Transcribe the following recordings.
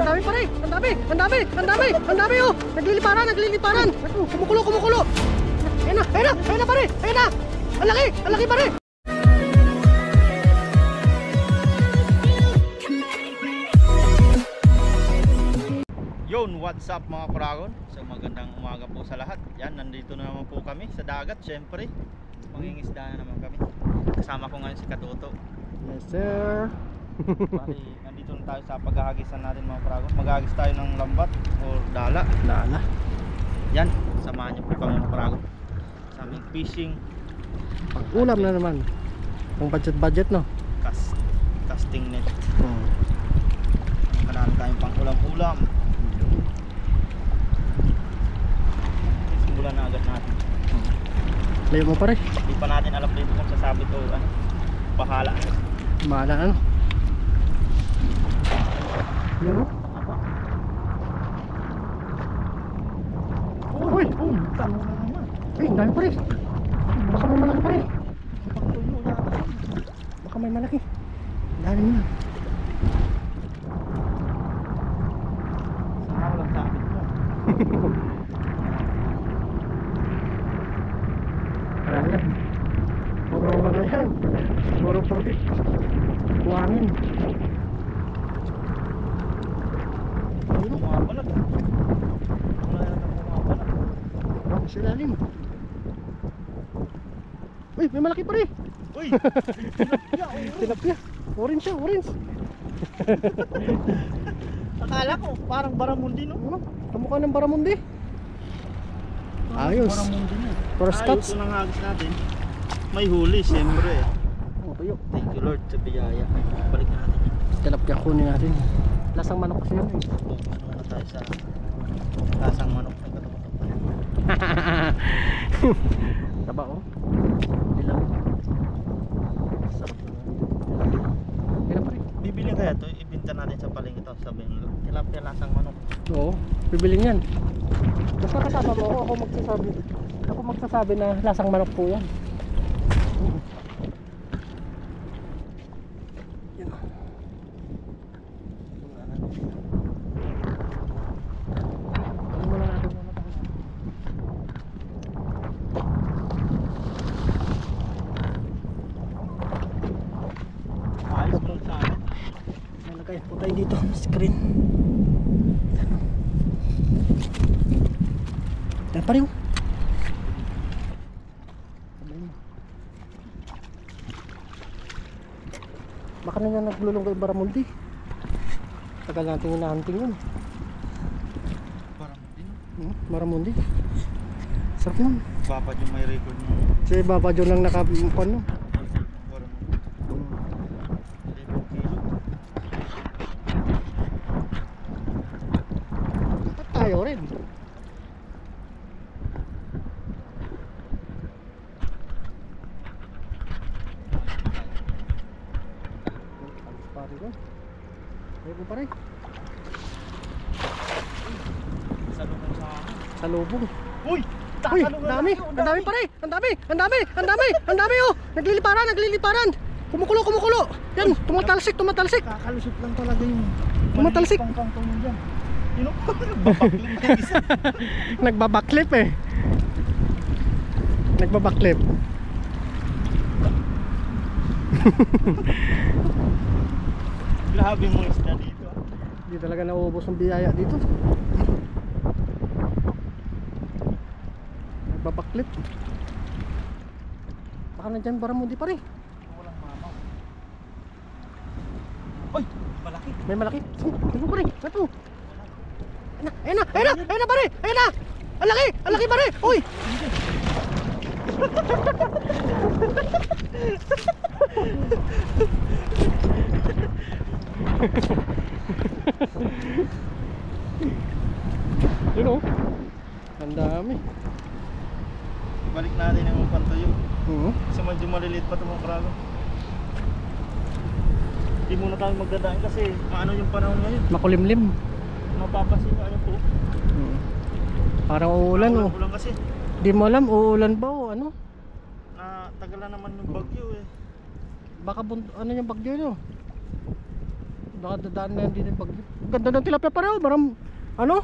Ang dami pare. Ang dami. Ang dami. Ang dami. Ang dami oh. Nagliliparan. Nagliliparan. Kumukulo. Kumukulo. Ayun na. Ayun na. Ayun na pare. Ayun na. Ang laki. Ang laki pare. Yun, what's up mga Kuragon? So magandang umaga po sa lahat. Yan, nandito na naman po kami sa dagat, syempre. Mangingisda na naman kami. Kasama ko ngayon si Katuto. Yes sir. Bali, nandito na tayo sa paghahagisan natin mga Kuragon. Maghahagis tayo ng lambat o dala. Dala. Yan, samahan niyo po kami mga Kuragon sa aming fishing. Pag-ulam na naman. Kung budget no? Casting net. Marami tayong pang ulam-ulam. Simulan na agad natin. Layo mo pare. Hindi pa natin alam dito kung sasabit o ano. Bahala. Bahala ano. Yan o. Uy! Tama na naman. Ay, ang dami pare. Baka may malaki pare. Baka may malaki. Dali mo na. Sana walang sabit mo. Ayan. Puro na yan. Puro puti. Buhangin. Ayun, umabalag. Wala yan ang umabalag. Oh, sa ilalim. Uy, may malaki pa rin. Uy! Tilapia. Orange siya, orange. Akala ko parang baramundi no? Ano? Kamukha ng baramundi. Ayos. Baramundi na. First cuts. Ayos ng hagis natin. May huli, siyempre. Oh, tuyo. Thank you Lord sa biyaya. Balik natin yan. Tilapia kunin natin. Lasang manok kasi yun eh. Ano na tayo sa lasang manok na katutok. Taba oh. Dilaw. Sarap na. Kailan pa rin? Bibili kaya ito, ibinta natin sa palengke ito. Sabihin nyo, tilapia lasang manok. Oo, bibiling yan. Basta kasama mo ako magsasabi. Ako magsasabi na lasang manok po yan. Yan. Ano mo na natin muna tayo. Ayos mo sa akin. Nalagay po tayo dito screen. Yan pa rin. Baka na yan naglulungkay baramundi. Tagal natin hinahunting yun. Baramundi. Baramundi. Sarap nun. Papa yung may record mo. Si Baba John lang nakapuan no. Baramundi. 1 kilo. Dapat tayo rin. Ayun mo pa rin. Sa lubong sa akin. Sa lubong. Uy! Uy, dami! Ang dami pa rin! Ang dami! Ang dami! Ang dami! Ang dami oh! Nagliliparan! Nagliliparan! Kumukulo! Kumukulo! Yan! Tumatalsik! Tumatalsik! Kakalusot lang talaga yung Tumatalsik! pangkangtong mo dyan. Yun o? Babaklip na isa. Nagbabaklip eh. Nagbabaklip. Grabe mo isda dito. Hindi talaga nauubos ang biyaya dito. Nagbabaklip. Baka nandyan baramundi pa rin. Walang mamaw. Uy! Malaki. May malaki. Tingnan pa rin. Ito. Ayun na! Ayun na! Ayun na pare! Ayun na! Ang laki! Ang laki pare! Uy! Yun o. Ang dami. Balik natin yung pantuyo. Kasi medyo maliliit pa ito mga Kuragon. Hindi muna tayo magdadaan kasi ano yung panahon ngayon. Makulimlim. Mapapasin nyo ano po. Parang uulan o. Ulan kasi. Di mo alam uulan ba o ano? Tagal na naman yung bagyo eh. Baka ano yung bagyo nyo? Nakadadaan na yan din yung bagyo. Ganda ng tilapia pareho, parang ano?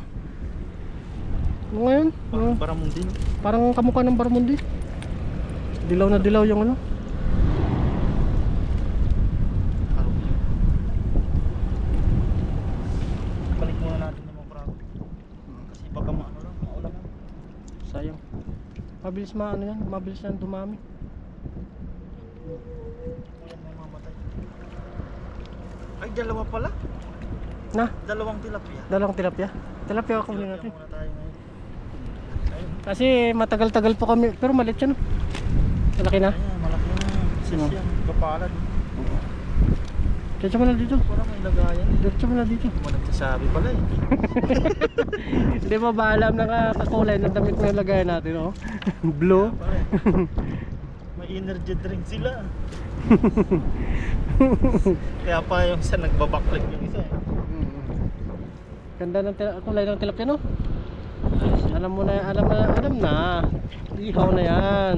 Ano ngayon? Parang Baramundi, no? Parang kamukha ng Barmundi. Dilaw na dilaw yung ano. Balik muna natin yung mga krago. Kasi baka maano lang, maulan na. Sayang. Mabilis maano yan, mabilis yan dumami. Ulan na mamatay. Ay, dalawa pala. Na, Dalawang tilapia. dalawang tilapia. Tilapia ako Tilapia natin. muna tayo ngayon. Ayun. Kasi matagal-tagal po kami, pero maliit yan. Malaki na. Ayan, malaki na. Sis Oo. yan, kapalan. Diretso mo na dito. Parang may lagayan. Diretso mo na dito. Hindi mo nagsasabi pala eh. Hindi mo ba alam na kakulay ng damit na lagayan natin, oh? Blue. Pare. May energy drink sila. Kaya pa yung isa nagbabaklik yung isa eh. Ganda ng kulay ng tilapia, no? Alam mo na, alam na. Ihaw na yan.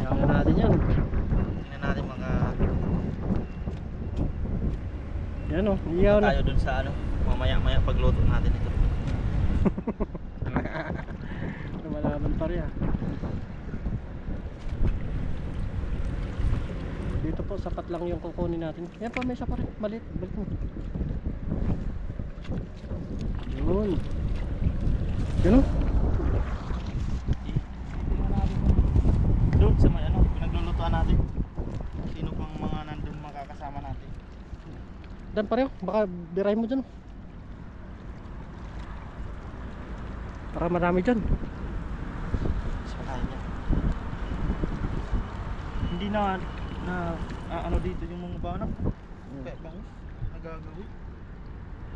Ihaw na natin yan. Tingnan natin mga Yan, oh. Ihaw na. tayo dun sa ano, mamaya-maya pagluto natin ito. Lumalaban pa rin, ah. Dito po, sapat lang yung kukunin natin. Yan pa, may isa pa rin. Balik mo. Yun. Yun, oh. Doon sa may ano, pinaglulutuan natin. Sino pang mga nandun makakasama natin. Dan pareho, baka birahin mo dyan. Baka marami dyan. Sa kanya. Hindi na ano dito yung mga banak. Kaya bangus, nagagawi.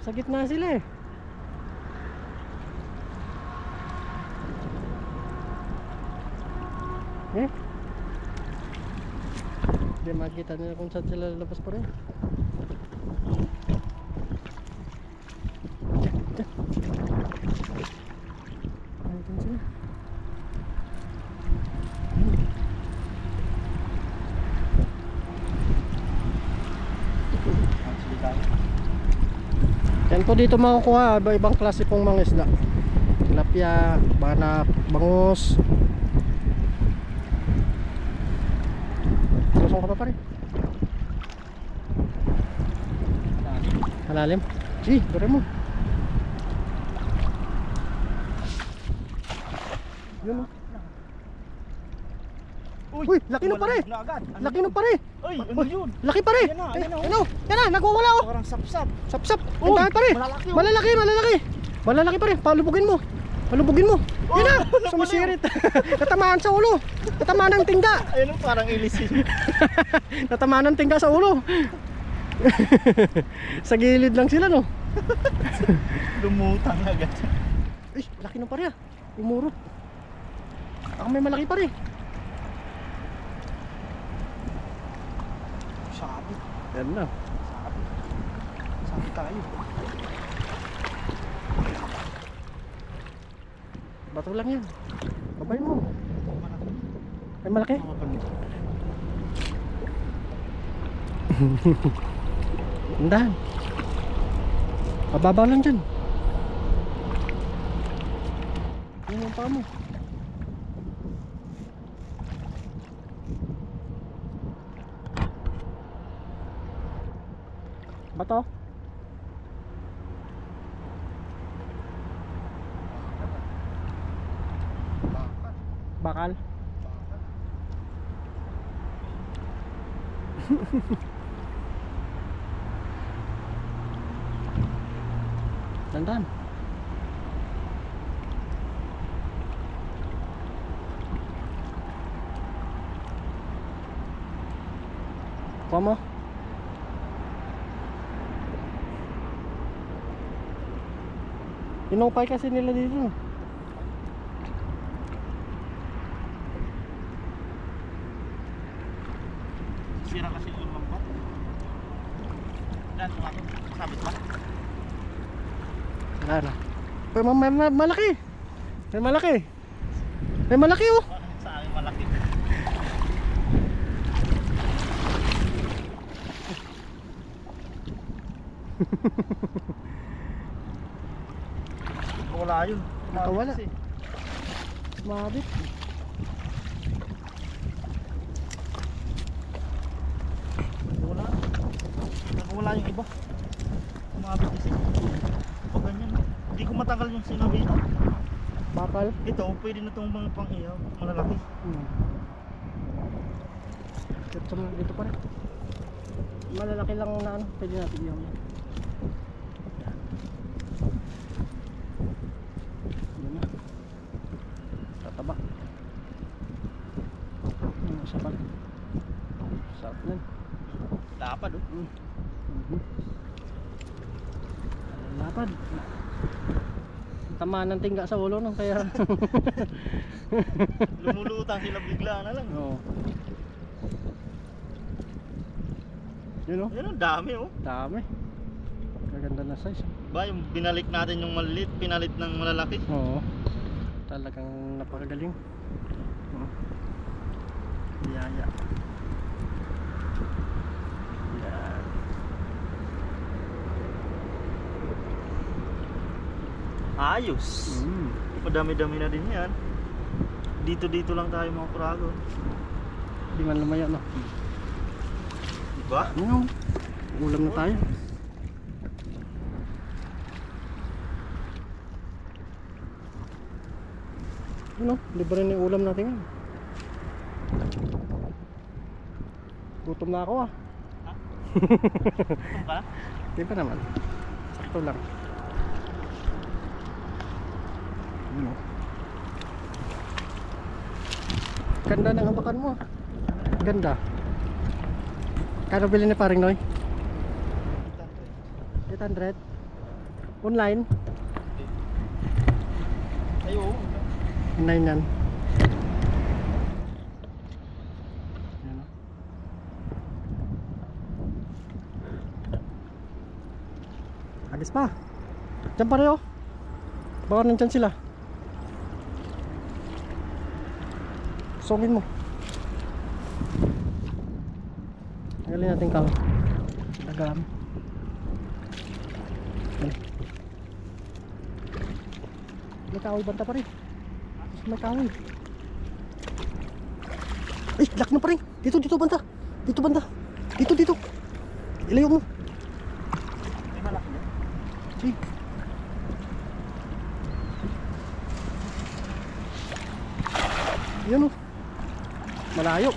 Sa gitna sila eh. Eh? Hindi makikita nila kung saan sila lalabas pa rin. Ayun sila. Actually tayo. Yan po dito makukuha iba-ibang klase pong mga isda. Tilapia, banak, bangus. Lusong ka pa rin. Halalim. Gee, dure mo. Yun, oh. Uy, laki na pare. Na agad. Laki na pare. Ay, ano yun? Laki pare. Ayan na, ayan na, oh. Ano? Yan na, nagwawala, oh. Parang sapsap. Sapsap. Uy, Ang dami pare. malalaki, oh. Malalaki, malalaki. Malalaki pare. Palubugin mo. Palubugin mo. Yan na. Oh, Sumisirit. Natamaan sa ulo. Natamaan ng tingga. Ayun, parang ilisin. Natamaan ng tingga sa ulo. Sa gilid lang sila, no? Lumutang agad. Ay, laki ng pare, ah. Umurot. Ako may malaki pare. Sabi. Yan na. Sabi tayo. Bato lang yan. Babayin mo. May malaki. Andahan. Mababaw lang dyan. Yan yung paa mo. Bato. Bakal. Dandan. Kuha mo. Inupay kasi nila dito. Sira kasi yung lambat. Dan, tumatong. Sabit ba? Wala na. Pero malaki. May malaki. May malaki, oh. Sa akin malaki. Wala yun. Nakawala. Kasi. Mabit. Wala. Wala yung iba. Umabot kasi. Pag ganyan. Hindi ko matagal yung sinabi ito. Bakal. Ito, pwede na itong mga pang-iyaw. Malalaki. Dito pa rin. Malalaki lang na ano. Pwede natin yung yun na. Tataba. Sabag. Sarap na. Lapad oh. Lapad. Tamaan ng tingga sa ulo no kaya Lumulutang sila bigla na lang. oo. Yun oh. Yan ang dami oh. Dami. Maganda na size. Ba yung binalik natin yung maliit, pinalit ng malalaki. Oo. Talagang napakagaling. Oo. Biyaya. Yan. Ayos. Madami-dami na din yan. Dito lang tayo mga kurago. Hindi man lumayo no. Diba? Ano? Ulam na tayo. Ano? Libre na yung ulam natin ngayon. Gutom na ako ah. Gutom ka? Di pa naman. Sakto lang. Ano? Ganda ng habakan mo. Ganda. Kano bilhin ni paring Noy? 800. Online? Ayo. 9 yan. Yan o. Agis pa. Diyan pa rin o. Baka nandyan sila. Songin mo. Tanggalin natin kami. Tagam. May kahoy banta pa rin. May kahoy. Ay, lock na pa rin. Dito banta. Dito banta. Dito. Ilayo mo. May malaki na. Sige. Yan o. Malayo.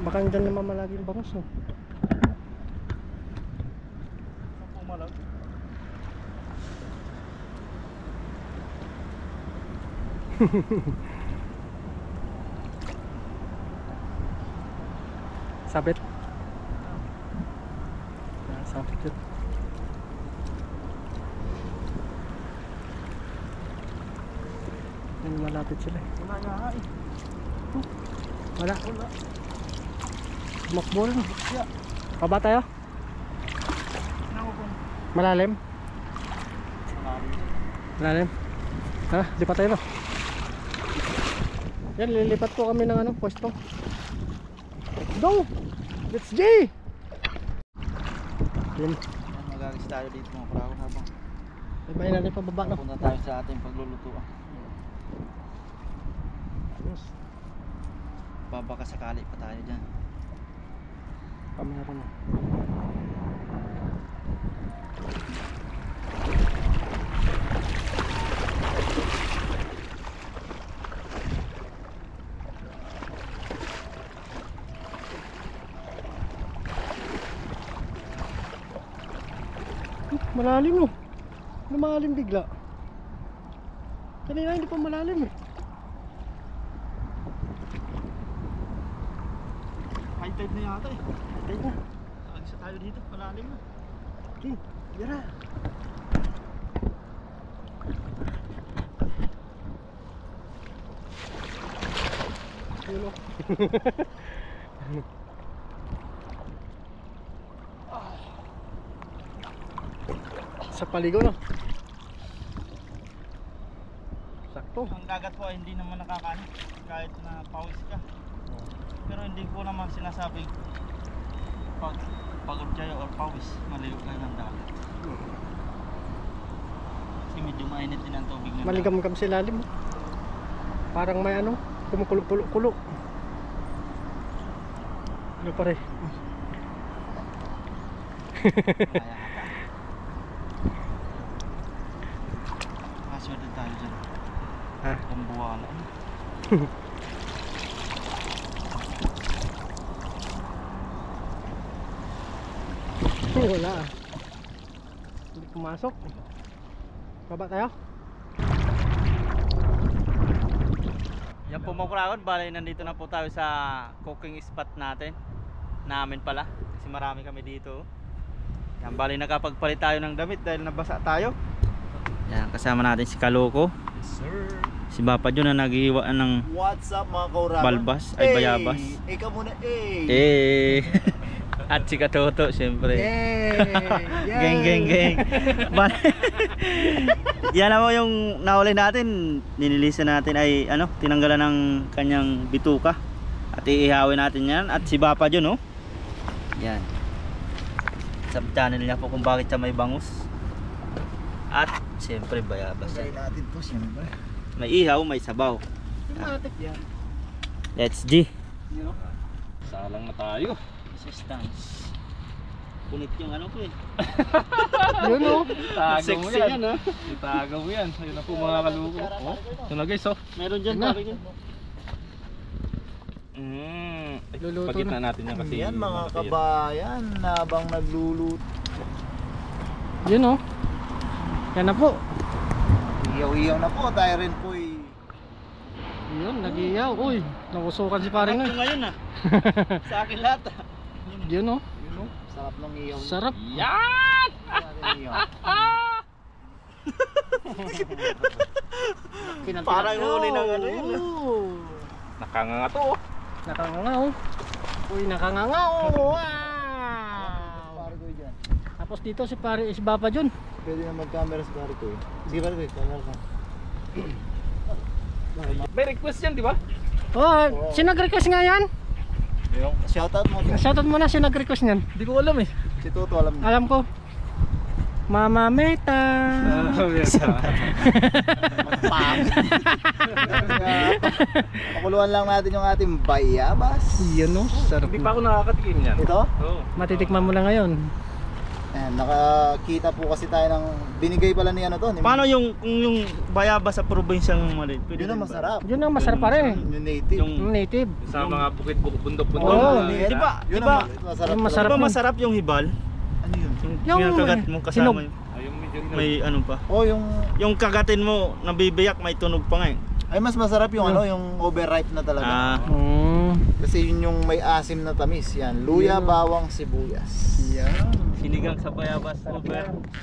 Baka dyan naman malagi yung bangus no. Pumalag. Sabit. Sabit yun. Yan, malapit sila eh. Wala nga eh. Wala. Makbo rin. Paba tayo? Malalim? Malalim? Ha? Lipat tayo no? Yan, lilipat ko kami ng ano, pwesto. Go! Let's G! Yan. Magagis tayo dito mga kurago habang Ibayin natin pababa no? punta tayo sa ating paglulutuan. Yes. Baka sakali pa tayo dyan. Pamera na. Malalim no. Lumalim bigla. Kanina hindi pa malalim eh. High tide na yata eh. Tayo na. Agisa tayo dito, malalim na. Okay, yara. Yun o. Sa paligo no. Sakto. Ang dagat po ay hindi naman nakakaano kahit na pawis ka. Pero hindi ko naman sinasabi pag pagod kayo or pawis, maligo kayo ng dagat. Kasi medyo mainit din ang tubig ng dagat. Maligam-gam sa ilalim. Parang may ano, kumukulo-kulo. Ano pare? Maswerte tayo dyan. Ha? Kambuwala. Wala ah. Hindi pumasok. Baba tayo. Yan po mga kuragon, bali nandito na po tayo sa cooking spot namin pala, kasi marami kami dito. Yan, bali nakapagpalit tayo ng damit dahil nabasa tayo. Yan, kasama natin si Kaloko, Yes, sir. si Bapa Jun na naghihiwa ng What's up mga kauraban? balbas, ay bayabas. Ikaw muna, eh. At si Katoto syempre. Yay! Geng. Yan naman yung nahuli natin, ninilisan natin ay ano, tinanggalan ng kanyang bituka. At iihawin natin yan. At si Bapa Jun, oh. Yan. Sa channel niya po kung bakit siya may bangus. At siyempre bayabas Tagay yan. natin to, siyempre. May ihaw, may sabaw. Matik yan. Let's G. Salang na tayo. Assistance. Punit yung ano ko eh. Yun oh. Itago mo Sexy yan. yan, ha? Itago mo yan. Ayun na po mga kaluko. Oh, ito na guys, oh. Meron dyan, Yun na. sabi ko. Ay, Luluto pagkita na. natin yan kasi. Yan mga malaki yan. kabayan, habang nagluluto. Yun oh. Yan na po. Iyaw-iyaw na po, tayo rin po Yun, nag-iyaw. Uy, nakusukan si paring Sarap na. yung ngayon ah. Sa akin lahat ah. Yun oh. Sarap ng iyaw. Sarap. Yan! Parang huli ng ano yun. Nakanganga to, oh. Nakangangaw. Uy, nakangangaw. Wow. Pare ko dyan. Tapos dito si Bapa Jun. Pwede na mag-camera sa pare ko. Sige pare ko, camera ka. May request yan, di ba? Oh, sinag-request nga yan. Shoutout mo to. Shoutout mo na sinag-request niyan. Hindi ko alam eh. Si Toto alam mo. Alam ko. Mama Meta. Pakuluan lang natin yung ating bayabas. Yun oh, sarap. Hindi pa ako nakakatikim yan. Ito? Oo. Matitikman mo na ngayon. Ayan, nakakita po kasi tayo ng binigay pala ni ano to. Ni Paano yung kung yung bayabas sa probinsyang maliit? Pwede Yun ang din ba? masarap. Yun ang masarap pa rin. Yung native. Yung Native. Sa mga bukid, bundok-bundok. Oo, na- di ba? Yun Diba? ang masarap. Yung Di masarap ba yun. masarap yung hibal? Ano yun? Yung Yung kagat mo kasama hinog. yun. Ay, yung medyo May ano pa. Oh, yung Yung kagatin mo, nabibiyak, may tunog pa nga eh. ay mas masarap yung ano, yung overripe na talaga. Ah, Kasi yun yung may asim na tamis. Yan, luya, bawang, sibuyas. Yan. sinigang sa bayabas,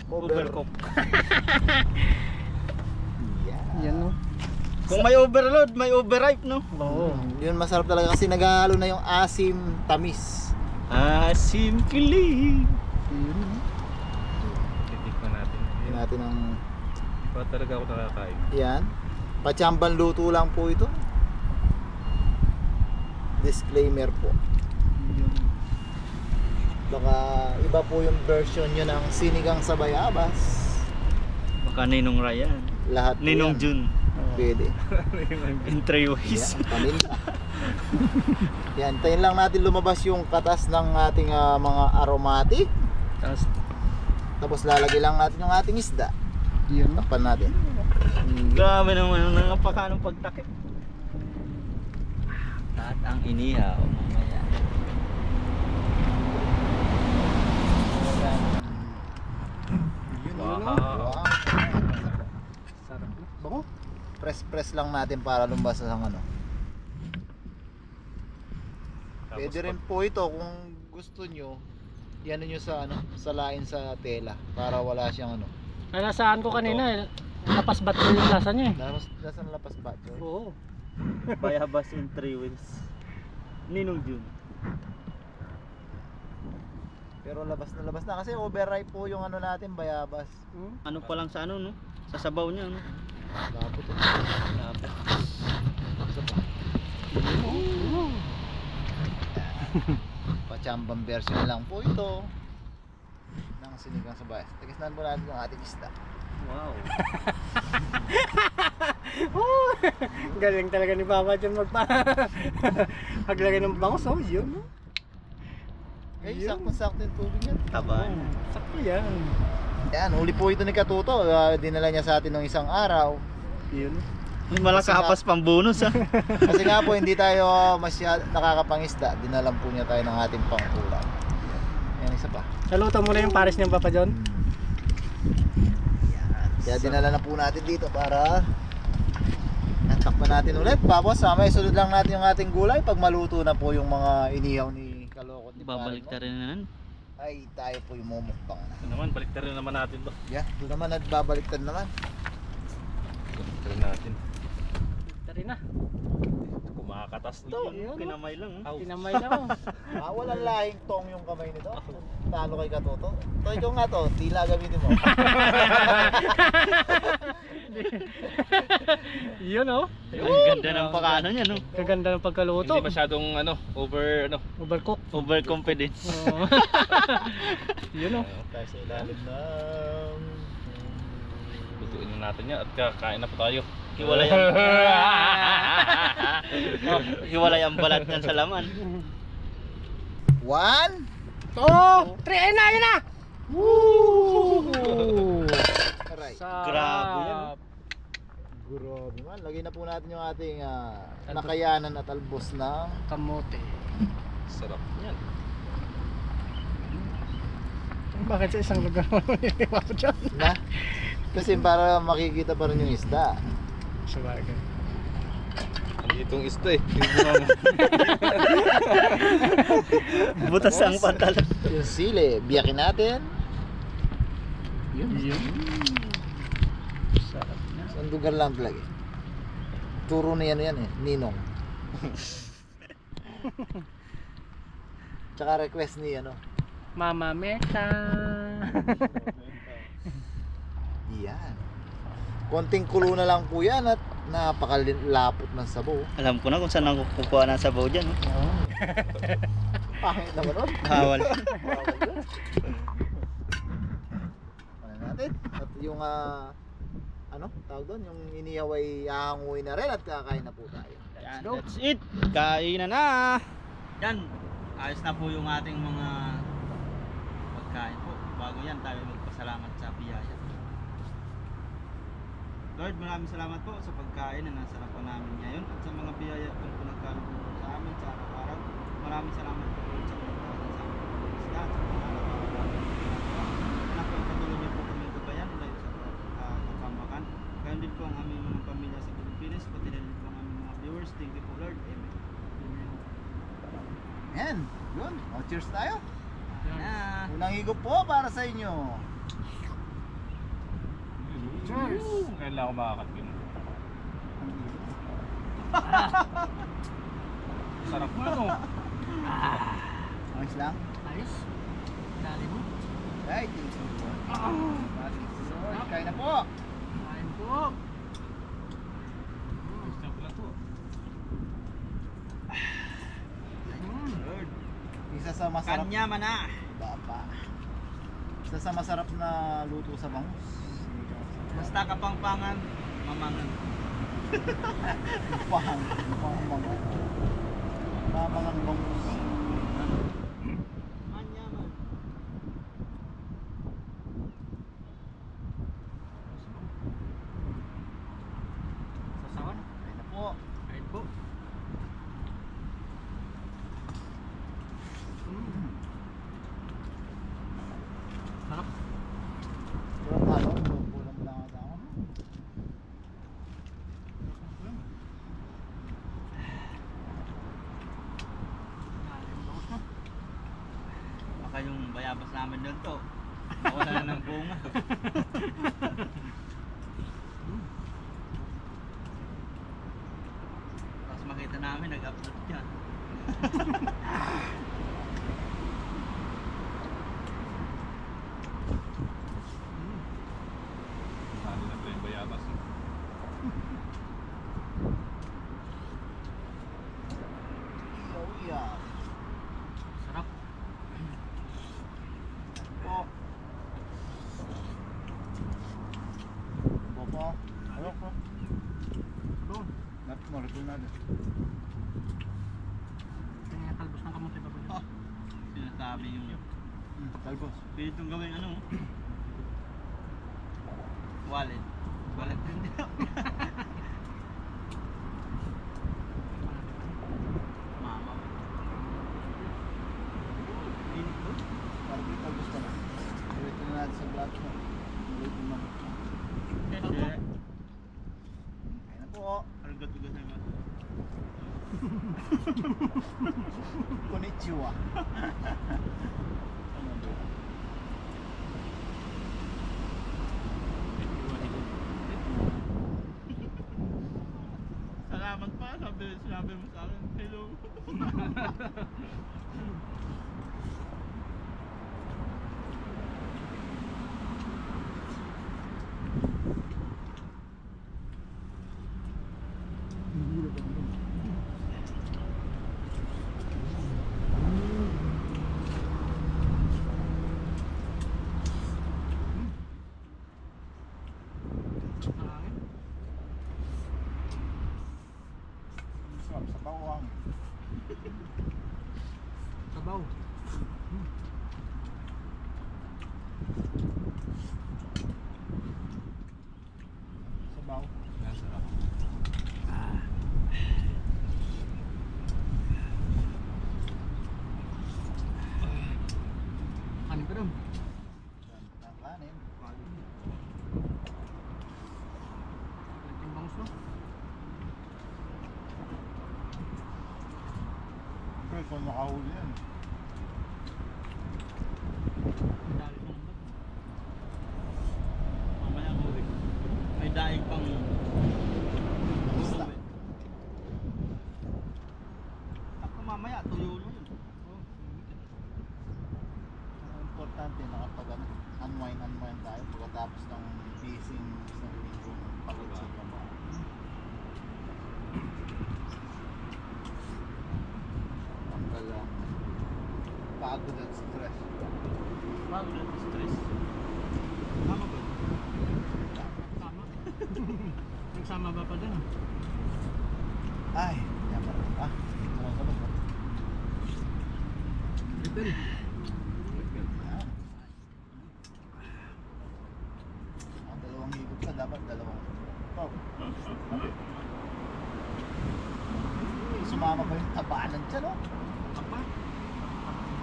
overcook. Yan. Yan oh. Kung may overload, may overripe, no? Oo. Yun masarap talaga kasi naghahalo na yung asim, tamis. Ah, simply. Titikman natin. Yan natin ang Hindi pa talaga ako nakakain. yan. Pachambang luto lang po ito. Disclaimer po. Baka iba po yung version nyo ng sinigang sa bayabas. Baka Ninong Ryan. Lahat po Ninong yan. Jun. Pwede. In three ways. Yan, paminta. Yan, tayin lang natin lumabas yung katas ng ating mga aromatic. Tapos lalagay lang natin yung ating isda. Yun. Takpan natin. Grabe naman, nangapakanong pagtakip. At ang inihaw, mamaya. Yun, Wow. Sarap na. Bango. Press lang natin para lumabas ang ano. Tapos Pwede rin po ito kung gusto nyo. Yan nyo sa ano, salain sa tela para wala siyang ano. Ay, nasaan ko kanina eh. Lapas ba't ko yung lasa niya eh. Nasaan lapas ba? Joy? Oo. Bayabas in three ways. Ninong Jun. Pero labas na kasi overripe po yung ano natin, bayabas. Hmm? Ano pa lang sa ano, no? Sa sabaw niya, no? Lapot. Lapit. Isa pa. Oo. Pachambang version lang po ito ng sinigang sa bahay. Tigisnan po natin yung ating isda. Wow. Galing talaga ni Papa dyan maglagay ng bangus. Oh, yun. Ay, Yun. sakto-sakto yung tubig yan. Taba. Sakto yan. Yan, huli po ito ni Katuto. Dinala niya sa atin ng isang araw. Yun. Malang kapas pang bonus ha. Kasi nga po, hindi tayo nakakapangisda. Dinalan po niya tayo ng ating pangkulang. Yan, isa pa. Saluto mo na yung pares niyang Papa John. Kaya dinala na po natin dito para natakpan natin ulit. Tapos may sunod lang natin yung ating gulay. Pag maluto na po yung mga inihaw ni Kalokot ni Babalik Paring ka rin na nan. ay tayo po yung mumukbang na. Ito naman, baliktarin naman natin to. Yeah, doon naman nagbabaliktad naman. Baliktarin natin. Tari na. Kumakatas to. Yun, Kinamay lang. Ow. Kinamay na ako. Walang lahing tong yung kamay nito. Talo kay Katuto. To, ikaw nga to, tila gamitin mo. Yun oh. Ang ganda ng pakano niya no. Kaganda ng pagkaluto. Hindi masyadong Overcook. Overconfidence. Oo. Yun oh. Tayo sa ilalim ng... lutuin na natin yan at kakain na po tayo. Hiwalay ang hiwalay ang balat niyan sa laman. 1, 2, 3, ayun na, ayun na! Woo! aray. Grabe yan. Grabe man. Lagay na po natin yung ating nakayanan at albos ng Kamote. Sarap yan. Bakit sa isang lugar mo Papa John? na. Kasi para makikita pa rin yung isda. Sabagay. Itong isto eh. Butas ang pantalon. Yung sili, biyakin natin. Yun. Sarap na. Sa lugar lang talaga. Turo na yan eh, Ninong. Tsaka request ni Mama Meta. Yan. Konting kulo na lang po yan at napakalapot ng sabaw. Alam ko na kung saan ako kukuha ng sabaw dyan. No? Pangit naman nun. Bawal. Bawal yun. Ano natin? At yung tawag doon, yung inihaw ay hahanguin na rin at kakain na po tayo. Yan, that's it. Kain na. Yan. Ayos na po yung ating mga pagkain po. Bago yan tayo magpasalamat sa biyaya. Lord, maraming salamat po sa pagkain na nasa harapan namin ngayon at sa mga biyaya po na pinagkaloob sa amin sa araw-araw. Maraming salamat po sa pagkain sa aming isda at sa mga araw-araw namin ginagawa. Anak po, patuloy niyo po kami gabayan dahil sa kapamakan. Gayon din po ang aming mga pamilya sa Pilipinas, pati na din po ang aming mga viewers. Thank you po Lord. Amen. Amen. Yan. Yun. Cheers tayo. Na. Unang higop po para sa inyo. Cheers! Kailan ako makakakin. Sarap mo ano. Ayos lang. Ayos. Dali mo. Right. Kain na po. Kain po. Gusto ko lang to. Lord. Isa sa masarap. Kanya mana. Baba. Isa sa masarap na luto sa bangus. Basta kapangpangan, mamangan. Pahang. Mamangan. Mamangan bangus. Kanya man. Sasawan. Kain na po. Kain po. Sarap. Kulang lang ata ako. Baka yung bayabas namin doon to. Nawala na ng bunga. Tapos makita namin nag-upload ka. Hali na ito yung bayabas. Oh yeah. mo. Ayok ko. Doon. Napit mo, rito natin. Kaya talbos ng kamote pa ba yun? Sinasabi yung Talbos. pwede itong gawin ano? Wallet. Wallet din. Mama. Init to. Parang talbos ka na. Rito na natin sa vlog mo. Rito mo. Kasi, Kaya na po. argat-ugat na yung Konnichiwa. salamat pa, sinabi mo sa akin. Hello. Hangin. Sarap sa bawang. Sabaw. Sabaw. Kanin pa doon. Ang kanin. Yung bangus no? Siyempre, kung nakahuli yan. Ang dali ng lambat. Mamaya ko uwi. May daing pang Basta. ako mamaya, tuyo na yun. Ang importante, unwind tayo pagkatapos ng busy isang linggong pagod sa trabaho. Ang talang pagod at stress. Bago na stress. Tama ba? Tama. Nagsama ba pa din? Ay, yan pa. Sabag ba? Refill. Yan. Ang dalawang higop ka, dapat dalawang. Oh. Sumama pa yung tabanan dyan, oh. Apa?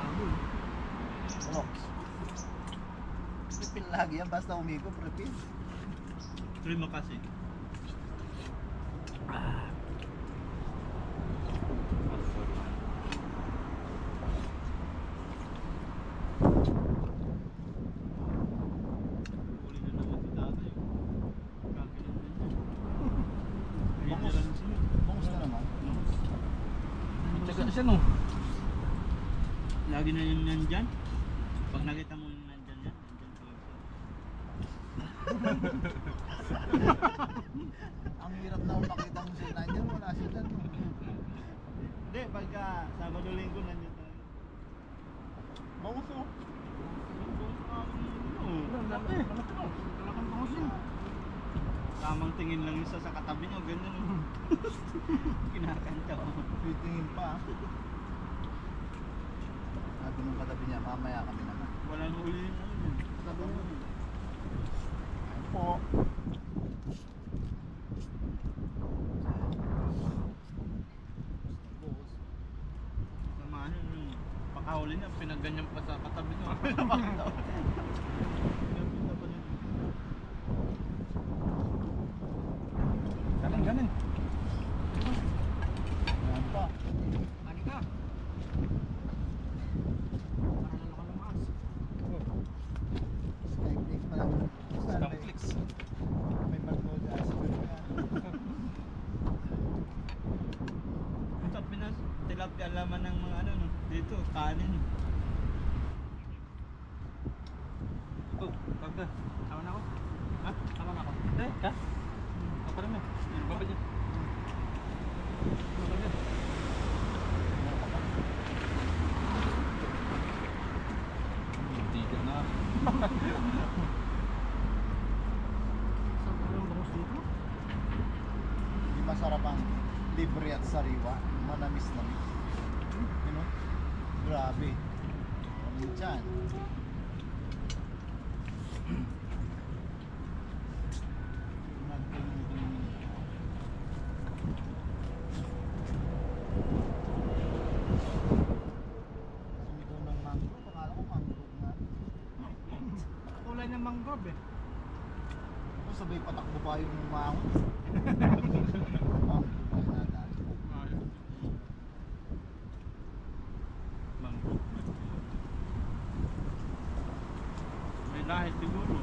Habol. Unox. Refill lagi yan, basta umigop, refill. Tuloy mo kasi. Huli na naman si tatay. Kakilan din yun. Ayun Bangus. na lang siya. Bangus na naman. Tsaga na siya no? Lagi na yun nandyan. Pag nakita mo yung nandyan yan, nandyan talaga siya. Ang hirap na makita mo siya nandiyan, wala siya dyan. Hindi, pagka Sabado-Linggo nandyan talaga. Bangus, oh. Malaki. Malaki no? Talagang bangus yun. Tamang tingin lang isa sa katabi niyo, ganyan. Kinakanta ko. Titingin pa, ah. Sabi nung katabi niya, mamaya kami naman. Walang huli na yun. Sabi mo. Ayun po. Boss. Samahan yun yung pakahuli niya, pinagganyan pa sa katabi niyo. Galing, galing. Ayan pa. Kanin ka. Para lalo ka lumakas. Skyflix pa lang. Saan may- Skyflix. May magnoda. Siguro yan. Sa Pinas, tilapia laman ng mga ano, no? Dito, kanin. Oh, pagda. Tama na ako. Ha? Tama na ako. Hindi, ha? Ako rin eh. Ano ba ba dyan? Ano ba dyan? Hindi ka na. Saan ka lang bangus masarap ang libre at sariwa. Manamis-namis. You know? Grabe. Ano dyan? Sumito ng mangrove. Akala ko mangrove nga. Kulay ng mangrove eh. Ako sabay patakbo pa yung mangon. Mangrove na dati. Mangrove. May lahi siguro.